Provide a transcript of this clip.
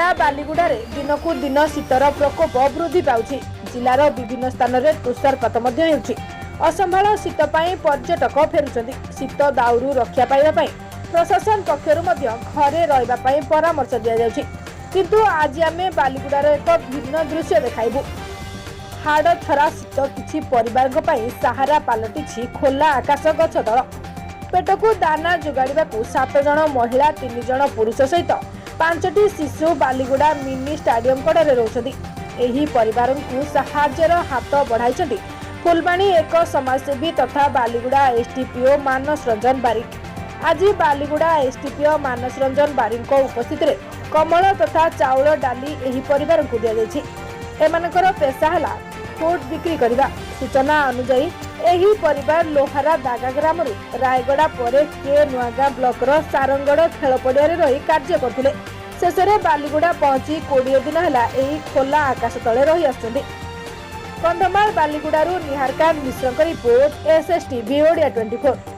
जिला बालीगुड़े दिनकू दिन शीतर प्रकोप वृद्धि पाउछि। जिलार विभिन्न स्थान में तुषारपात असंभाल शीत पाई पर्यटक फेरुछन्ति। शीत दाउरू रक्षा पाइबा प्रशासन पक्षरु घरे रहिबा पाई परामर्श दिया जाउछि। किंतु आज आमे बालीगुड़ार एक भिन्न दृश्य देखाइबु। हाड़ थरा शीत किछि परिवार पाई सहारा पलटि खोला आकाश गछ तल। पेटकू दाना जोगाड़िबाकू 7 जण महिला 3 जण पुरुष सहित 5टी शिशु बालीगुड़ा मिनी स्टाडियम कड़े रोचंती। एही परिवार को साहाय्यर हाथ बढ़ाई फुलबाणी एक समाजसेवी तथा बालीगुड़ा एसटीपीओ मानस रंजन बारिक। आज बालीगुड़ा एसटीपीओ मानस रंजन बारिक उपस्थित रे कमल तथा चाउल डाली एही परिवार को दिया जायछि। एमानकर पेशा हला फूड बिक्री करबा। सूचना अनुसार एही परिवार लोहारा दागा ग्राम रायगड़ा पर के नुआगा ब्लॉक सारंगड़ खेल पड़िया रही कार्य करथिले। शेषे बालीगुड़ा पहुंची 20 दिन है यही खोला आकाश तले रही आसुछन्ति। कंधमाल बालीगुड़ारू निहारकांत मिश्रक रिपोर्ट एसएस टीवी ओडिया 24।